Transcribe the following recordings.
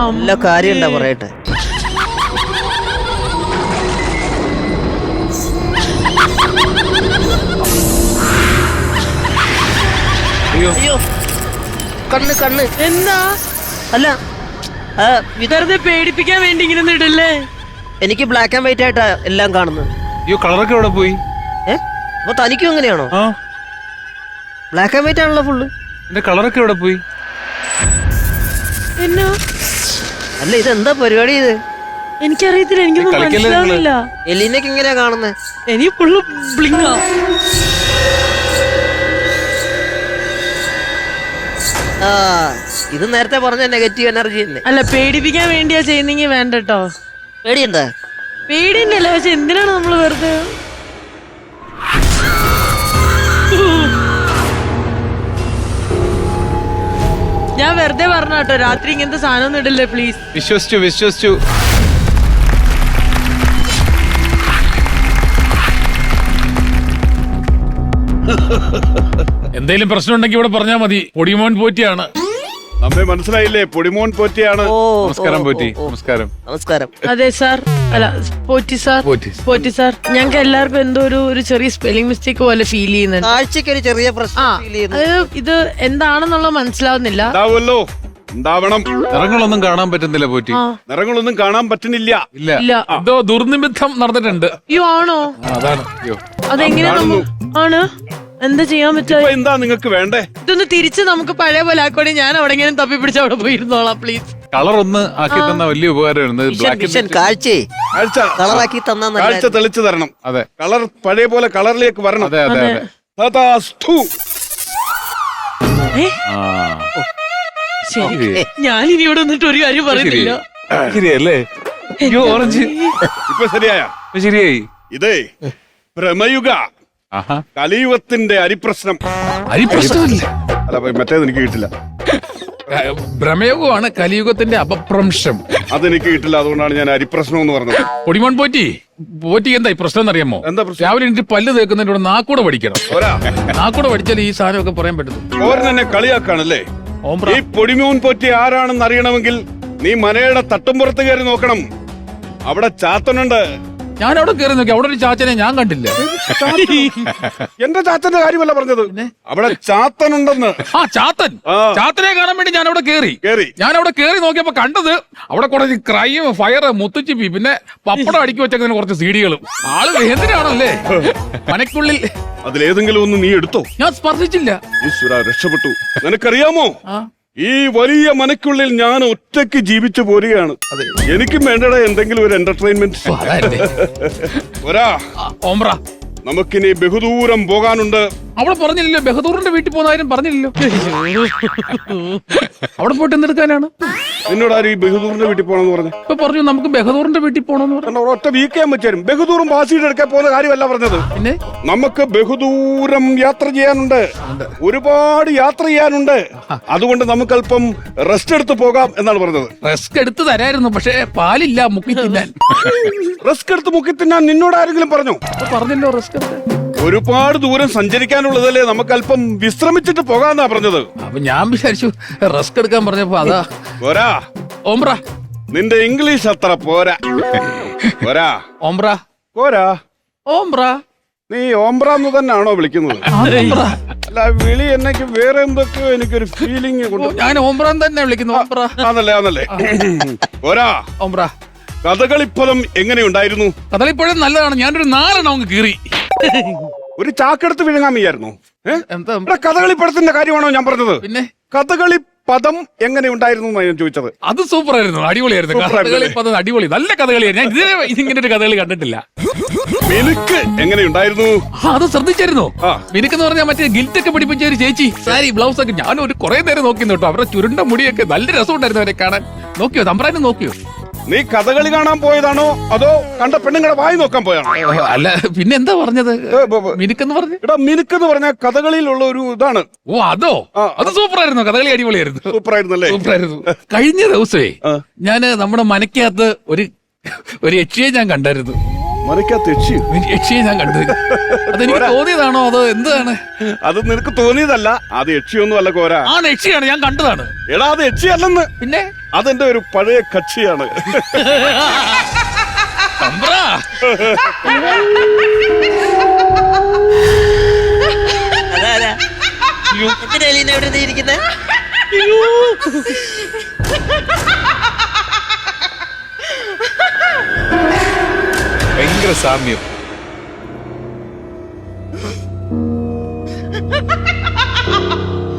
നല്ല കാര്യം എന്താ പറയട്ടെ. അയ്യോ കണ്ണ് കണ്ണ്. എന്താ? അല്ല വെറുതെ പേടിപ്പിക്കാൻ വേണ്ടി ഇങ്ങനെ ഇടല്ലേ? എനിക്ക് ബ്ലാക്ക് ആൻഡ് വൈറ്റ് ആയിട്ടാ എല്ലാം കാണുന്നത്. അയ്യോ കളറൊക്കെ എവിടെ പോയി? അപ്പൊ തനിക്കും എങ്ങനെയാണോ? ബ്ലാക്ക് ആൻഡ് വൈറ്റ് ആണല്ലോ ഫുള്ള്. എന്റെ കളറൊക്കെ എവിടെ പോയി? എന്നാ? അല്ല ഇതെന്താ പരിപാടി ഇത്? എനിക്കറിയത്തില്ല, എനിക്കൊന്നും മനസ്സിലാവില്ല. എലീനൊക്കെ എങ്ങനെയാ കാണുന്നത്? എനിക്ക് ഫുള്ള് ബ്ലിങ്ങാ. ഇത് നേരത്തെ പറഞ്ഞ നെഗറ്റീവ് എനർജി തന്നെ. അല്ല പേടിപ്പിക്കാൻ വേണ്ടിയാ ചെയ്യുന്നെങ്കിൽ വേണ്ട കേട്ടോ. പേടിയുണ്ടാ? പേടിയുണ്ടല്ലോ, പക്ഷെ എന്തിനാണ് നമ്മള് വെറുതെ? ഞാൻ വെറുതെ പറഞ്ഞ കേട്ടോ, രാത്രി ഇങ്ങനത്തെ സാധനം ഒന്നും ഇടല്ലേ പ്ലീസ്. വിശ്വസിച്ചു. എന്തേലും പ്രശ്നം ഉണ്ടെങ്കിൽ ഇവിടെ പറഞ്ഞാൽ മതി. പൊടിമോൻ പോറ്റിയാണ്. നമ്മെ മനസ്സിലായില്ലേ? പൊടിമോൻ പോറ്റിയാണ്. നമസ്കാരം പോറ്റി. നമസ്കാരം. നമസ്കാരം. അതെ സാർ. അല്ല പോറ്റി സാർ. പോറ്റി സാർ, ഞങ്ങൾക്ക് എല്ലാവർക്കും എന്തോ ഒരു ചെറിയ സ്പെല്ലിംഗ് മിസ്റ്റേക്ക് പോലെ ഫീൽ ചെയ്യുന്നുണ്ട്. കാഴ്ചക്ക് ഒരു ചെറിയ പ്രശ്നം ഫീൽ ചെയ്യുന്നു. ഇത് എന്താണെന്നുള്ളത് മനസ്സിലാവുന്നില്ല. ഉണ്ടാവുമല്ലോ, ഉണ്ടാവണം. നിറങ്ങളൊന്നും കാണാൻ പറ്റുന്നില്ല പോറ്റി. നിറങ്ങളൊന്നും കാണാൻ പറ്റുന്നില്ല. ഇല്ല. എന്തോ ദുർനിമിത്തം നടന്നിട്ടുണ്ട്. അയ്യോ ആണോ? അതാണ്. അതെങ്ങനെയാ? ആണ്. എന്താ ചെയ്യാൻ പറ്റുക? എന്താ നിങ്ങൾക്ക് വേണ്ടേ? ഇതൊന്ന് തിരിച്ച് നമുക്ക് പഴയ പോലെ ആക്കോടെ. ഞാൻ എവിടെങ്കിലും തപ്പി പിടിച്ച് അവിടെ പോയിരുന്നോളാം പ്ലീസ്. കളർ ഒന്ന് ആക്കി തന്ന വലിയ ഉപകാരമായിരുന്നു. കളറാക്കി തന്നാ കാഴ്ച തെളിച്ചു തരണം. അതെ, കളർ പഴയ പോലെ കളറിലേക്ക് വരണം. അതെ അതെ അതെ. തഥാസ്തു. ശരി, ഞാൻ ഇനി ഇവിടെ വന്നിട്ട് ഒരു കാര്യം പറയുന്നില്ല. ശരിയല്ലേ? ഓറഞ്ച് ഇപ്പൊ ശരിയായ? ശരിയായി. ഇതേ ഭ്രമയുഗ കലിയുഗത്തിന്റെ അരിപ്രശ്നം. അരിപ്രശ്നമല്ല, അല്ല മറ്റേത് എനിക്ക് കിട്ടില്ല. ഭ്രമയുഗമാണ് കലിയുഗത്തിന്റെ അപഭ്രംശം. അതെനിക്ക് കിട്ടില്ല, അതുകൊണ്ടാണ് ഞാൻ അരിപ്രശ്നം എന്ന് പറഞ്ഞത്. പൊടിമോൻ പോറ്റി എന്താ ഈ പ്രശ്നം എന്നറിയാമോ? എന്താ പ്രശ്നം? രാവിലെ എനിക്ക് പല്ല് തേക്കുന്നതിന്റെ കൂടെ നാക്കൂടെ പഠിക്കണം. നാക്കൂടെ പഠിച്ചാൽ ഈ സാധനമൊക്കെ പറയാൻ പറ്റുന്നു. ഓരൻ എന്നെ കളിയാക്കാണല്ലേ? ഈ പൊടിമോൻ പോറ്റി ആരാണെന്ന് അറിയണമെങ്കിൽ നീ മനയുടെ തട്ടുംപുറത്ത് കയറി നോക്കണം. അവിടെ ചാത്തനുണ്ട്. ഞാൻ അവിടെ കയറി നോക്കി, അവിടെ ഒരു ചാച്ചനെ ഞാൻ കണ്ടില്ല. എന്റെ ചാത്തന്റെ കാര്യമല്ല പറഞ്ഞത്, അവിടെ ചാത്തനുണ്ടെന്ന്. ചാത്തനെ കാണാൻ വേണ്ടി ഞാൻ അവിടെ കയറി. ഞാൻ അവിടെ കയറി നോക്കിയപ്പോ കണ്ടത് അവിടെ കുറച്ച് ക്രൈം, ഫയർ, മുത്തുച്ചിപ്പി, പിന്നെ പപ്പടം അടുക്കി വെച്ചേക്കുന്ന കുറച്ച് സീഡികളും. ആള് വേദനയാണല്ലേ മനക്കുള്ളിൽ. അതിലേതെങ്കിലും ഒന്ന് നീ എടുത്തോ? ഞാൻ സ്പർശിച്ചില്ല. ഈശ്വര, രക്ഷപ്പെട്ടു. നിനക്കറിയാമോ, ഈ വലിയ മനക്കുള്ളിൽ ഞാൻ ഒറ്റയ്ക്ക് ജീവിച്ചു പോരുകയാണ്. എനിക്കും വേണ്ടട എന്തെങ്കിലും ഒരു എന്റർടൈൻമെന്റ്. നമുക്കിനി ബഹുദൂരം പോകാനുണ്ട്. അവിടെ പറഞ്ഞില്ലല്ലോ, ബഹദൂറിന്റെ വീട്ടിൽ പോകുന്ന കാര്യം പറഞ്ഞില്ലല്ലോ. അവിടെ പോയിട്ട് എന്തെടുക്കാനാണ്? എന്നോട് ആരും ഈ ബഹദൂറിന്റെ വീട്ടിൽ പോകണമെന്ന് പറഞ്ഞു. ഇപ്പൊ പറഞ്ഞു നമുക്ക് ബഹദൂറിന്റെ വീട്ടിൽ പോകണമെന്ന് പറഞ്ഞു. ഒറ്റ വീക്കാൻ പറ്റും. ബഹദൂറും ബാസിയുടെ എടുക്കാൻ പോകുന്ന കാര്യമല്ല പറഞ്ഞത്. പിന്നെ നമുക്ക് ബഹുദൂരം യാത്ര ചെയ്യാനുണ്ട്, ഒരുപാട് യാത്ര ചെയ്യാനുണ്ട്. അതുകൊണ്ട് നമുക്ക് അല്പം റെസ്റ്റ് എടുത്ത് പോകാം എന്നാണ് പറഞ്ഞത്. റെസ്റ്റ് എടുത്ത് തരായിരുന്നു, പക്ഷെ പാലില്ല മുക്കി തിന്നാൻ. റെസ്റ്റ് എടുത്ത് മുക്കി തിന്നാൻ നിന്നോട് ആരെങ്കിലും പറഞ്ഞു? പറഞ്ഞല്ലോ റെസ്റ്റ്. ഒരുപാട് ദൂരം സഞ്ചരിക്കാനുള്ളതല്ലേ, നമുക്ക് അല്പം വിശ്രമിച്ചിട്ട് പോകാന്നാ പറഞ്ഞത്. അപ്പൊ ഞാൻ വിചാരിച്ചു റെസ്റ്റ് എടുക്കാൻ പറഞ്ഞപ്പോ അതാ. പോരാ ഓംബ്ര, നിന്റെ ഇംഗ്ലീഷ് അത്ര പോരാ. പോരാ ഓംബ്ര, പോരാ. ഓംബ്ര, നീ ഓംബ്ര എന്ന് തന്നെയാണോ വിളിക്കുന്നത്? അല്ല, വിളി എന്നൊക്കെ വേറെ എന്തൊക്കെയോ എനിക്കൊരു ഫീലിംഗ് കൊണ്ട്. ഞാൻ ഓംബ്ര തന്നെ വിളിക്കുന്നു. ഓംബ്ര ആണല്ലേ. പോരാ. ഓംബ്ര, കഥകളിപ്പദം എങ്ങനെയുണ്ടായിരുന്നു? കഥകളിപ്പഴം നല്ലതാണ്. ഞാനൊരു 4 എണ്ണം അങ്ങ് കീറി. ഒരു ചാക്കെടുത്ത് വിഴുങ്ങാൻ വയ്യായിരുന്നു. കഥകളിപ്പടത്തിന്റെ കാര്യമാണോ ഞാൻ പറഞ്ഞത്? പിന്നെ കഥകളി പദം എങ്ങനെയുണ്ടായിരുന്നു ഞാൻ ചോദിച്ചത്. അത് സൂപ്പർ ആയിരുന്നു, അടിപൊളിയായിരുന്നു. കഥകളി പദം അടിപൊളി, നല്ല കഥകളിയായിരുന്നു. ഞാൻ ഇതുവരെ ഇങ്ങനെ ഒരു കഥകളി കണ്ടിട്ടില്ല. മിനുക്ക് എങ്ങനെയുണ്ടായിരുന്നു? അത് ശ്രദ്ധിച്ചായിരുന്നോ? മിനുക്ക് എന്ന് പറഞ്ഞാൽ മറ്റേ ഗിൽറ്റൊക്കെ പിടിപ്പിച്ച ഒരു ചേച്ചി, സാരി, ബ്ലൗസ് ഒക്കെ. ഞാൻ ഒരു കുറെ നേരം നോക്കിയിരുന്നു കേട്ടോ. അവരുടെ ചുരുണ്ട മുടിയൊക്കെ നല്ല രസമുണ്ടായിരുന്നു അവരെ കാണാൻ. നോക്കിയോ? തമ്പ്രാനും നോക്കിയോ? നീ കഥകളി കാണാൻ പോയതാണോ അതോ കണ്ട പെണ്ണുങ്ങളെ വായി നോക്കാൻ പോയാണോ? അല്ല, പിന്നെ എന്താ പറഞ്ഞത്? മിനുക്കെന്ന് പറഞ്ഞു. എടാ, മിനുക്കെന്ന് പറഞ്ഞ കഥകളിയിലുള്ള ഒരു ഇതാണ്. ഓ, അതോ? അത് സൂപ്പർ ആയിരുന്നു. കഥകളി അടിപൊളിയായിരുന്നു. സൂപ്പർ ആയിരുന്നല്ലേ? സൂപ്പർ ആയിരുന്നു. കഴിഞ്ഞ ദിവസമേ ഞാന് നമ്മുടെ മനക്കകത്ത് ഒരു യക്ഷിയെ ഞാൻ കണ്ടായിരുന്നു. മനക്കകത്ത് യക്ഷിയെ ഞാൻ കണ്ടു. അതെനിക്ക് തോന്നിയതാണോ അതോ എന്താണ്? അത് നിനക്ക് തോന്നിയതല്ല, അത് യക്ഷിയൊന്നും അല്ല കോര. ആ, യക്ഷിയാണ്, ഞാൻ കണ്ടതാണ്. എടാ, അത് യക്ഷിയല്ലെന്ന്. പിന്നെ അതെന്റെ ഒരു പഴയ കക്ഷിയാണ്. തമ്പ്ര അതാരാ എന്തിനാ എലീന എവിടെ ഇരിക്കുന്നേ? ഭയങ്കര സാമ്യം.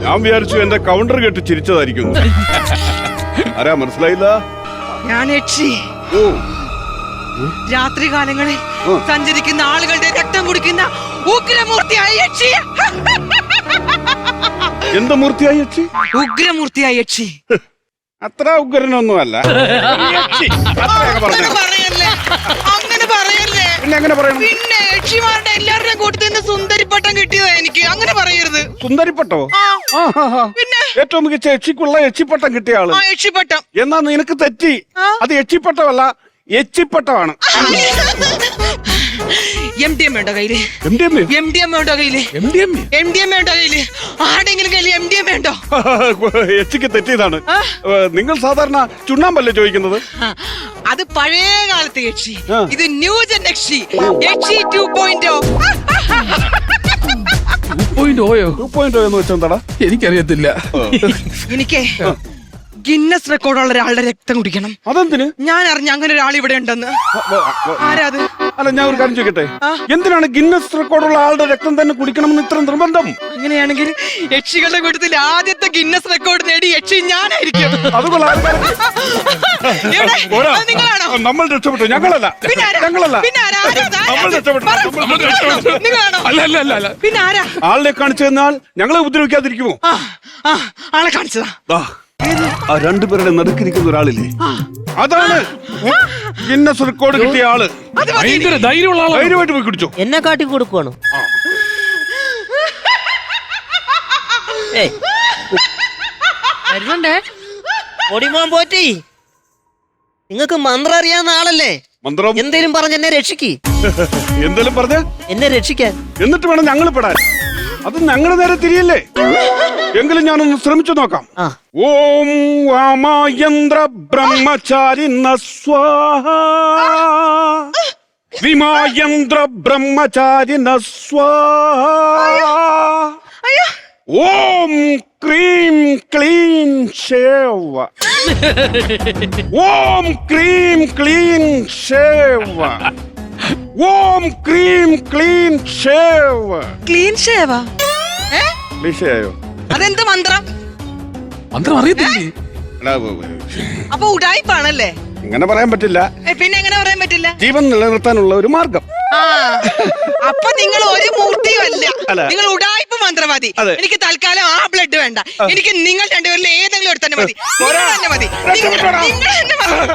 ഞാൻ വിചാരിച്ചു എന്റെ കൗണ്ടർ കേട്ട് ചിരിച്ചതായിരിക്കും. ആരാ മനസ്സിലായില്ല? ഞാൻ യക്ഷി. ഓ, രാത്രി കാലങ്ങളിൽ സഞ്ചരിക്കുന്ന ആളുകളുടെ രക്തം കുടിക്കുന്ന ഉഗ്രമൂർത്തിയായ യക്ഷി. എന്ത് മൂർത്തിയായി യക്ഷി? ഉഗ്രമൂർത്തിയായ യക്ഷി. അത്ര ഉഗ്രനൊന്നും അല്ല. യക്ഷി. അത്രയൊക്കെ പറഞ്ഞാ. പറയല്ലേ, അങ്ങനെ പറയല്ലേ. പിന്നെ എങ്ങനെ പറയണം? പിന്നെ യക്ഷിമാരുടെ എല്ലാവരുടെയും കൂട്ടത്തിൽ നിന്ന് സുന്ദരിപ്പട്ടം കിട്ടിയതാ എനിക്ക്. അങ്ങനെ പറയരുത്. സുന്ദരിപ്പട്ടോ? പിന്നെ ഏറ്റവും മികച്ച യക്ഷിക്കുള്ള യക്ഷിപ്പട്ടം കിട്ടിയ ആള്. ആ യക്ഷിപ്പട്ടം. എന്നാ നിനക്ക് തെറ്റി. അത് യക്ഷിപ്പട്ടമല്ല, എച്ചിപ്പട്ടമാണ്. MDM ഉണ്ടോ കയ്യില്? MDM? MDM ഉണ്ടോ കയ്യില്? MDM ഉണ്ടോ കയ്യില്? ആടെങ്കിലും കയ്യില് MDM ഉണ്ടോ? എച്ചിക്ക് തെറ്റിയതാണ്. നിങ്ങൾ സാധാരണ ചുണ്ണാമ്പല്ലേ ചോദിക്കുന്നത്? അത് പഴയ കാലത്തെ യക്ഷി. ഇത് ന്യൂജൻ യക്ഷി. യക്ഷി 2.0. 2.0 എന്ന് വെച്ചെന്താടാ? എനിക്കറിയത്തില്ല. എനിക്ക് ഗിന്നസ് റെക്കോർഡുള്ള ഒരാളുടെ രക്തം കുടിക്കണം. അതെന്തിന്? ഞാൻ അറിഞ്ഞ അങ്ങനെ ഒരാൾ ഇവിടെ ഉണ്ടെന്ന്. ആരാത്? അല്ല, ഞാൻ ഒരു കാര്യം ചോദിക്കട്ടെ, എന്തിനാണ് ഗിന്നസ് റെക്കോർഡുള്ള ആളുടെ രക്തം തന്നെ കുടിക്കണമെന്ന് ഇത്ര നിർബന്ധം? അങ്ങനെയാണെങ്കിൽ യക്ഷികളുടെ കൂട്ടത്തിൽ ആദ്യത്തെ ഗിന്നസ് റെക്കോർഡ് നേടി യക്ഷി ഞാനായിരിക്കും. അതുകൊള്ള എവിടെ? അത് നിങ്ങളാണോ? നമ്മൾ രക്ഷപ്പെട്ടു. ഞങ്ങളല്ല. പിന്നെ ആരാ? ഞങ്ങളല്ല. പിന്നെ ആരാ? ആരാ? നമ്മൾ രക്ഷപ്പെട്ടു. നിങ്ങളാണോ? അല്ല. പിന്നെ ആരാ? ആളിനെ കാണിച്ചു തന്നാൽ ഞങ്ങളെ ഉപദ്രവിക്കാതിരിക്കുമോ? ആളെ കാണിച്ചതാ. ആ രണ്ടുപേരുടെ നടുക്കിരിക്കുന്ന ഒരാളില്ലേ, അതാണ് ഗിന്നസ് റെക്കോർഡ് കിട്ടിയ ആള്. അത് മതി. ഭയങ്കര ധൈര്യമുള്ള ആളാണ്. ധൈര്യമായിട്ട് പോയി കുടിച്ചോ. എന്നെ കാട്ടി കൊടുക്കുവാണോ? വരുന്നുണ്ടേ. ഓടിമോൻ പോറ്റി, നിങ്ങക്ക് മന്ത്രം അറിയാവുന്ന ആളല്ലേ? മന്ത്രം എന്തേലും പറഞ്ഞ് എന്നെ രക്ഷിക്ക്. എന്തേലും പറഞ്ഞ എന്നെ രക്ഷിക്കാൻ. എന്നിട്ട് വേണം ഞങ്ങൾ പെടാൻ. അത് ഞങ്ങളുടെ നേരെ തിരിയല്ലേ? എങ്കിലും ഞാനൊന്ന് ശ്രമിച്ചു നോക്കാം. ഓം വാമയന്ത്ര ബ്രഹ്മചാരി സ്വാഹ, വിമായന്ത്ര ബ്രഹ്മചാരി സ്വാഹ, ഓം ക്രീം ക്ലീൻ ശേവ, ഓം ക്രീം ക്ലീൻ ശേവ, ഓം ക്രീം ക്ലീൻ ഷേവ്. ക്ലീൻ ഷേവ? ക്ലീശയായോ? അതെന്ത് മന്ത്രം? മന്ത്രം അറിയത്തില്ലേ? അപ്പൊ ഉടായിപ്പാണല്ലേ? ഇങ്ങനെ പറയാൻ പറ്റില്ല. പിന്നെ എങ്ങനെ പറയാൻ പറ്റില്ല? ജീവൻ നിലനിർത്താനുള്ള ഒരു മാർഗം. അപ്പൊ നിങ്ങൾ ഒരു മൂർത്തിയും അല്ല, അല്ല. നിങ്ങൾ ഉടായിപ്പ് മന്ത്രവാദി. അതെ. എനിക്ക് തൽക്കാലം ആ ബ്ലഡ് വേണ്ട. എനിക്ക് നിങ്ങൾ രണ്ടുപേരിൽ ഏതെങ്കിലും ഒരു തന്നെ മതി. നിങ്ങൾ തന്നെ മതി. നിങ്ങൾ തന്നെ മതി.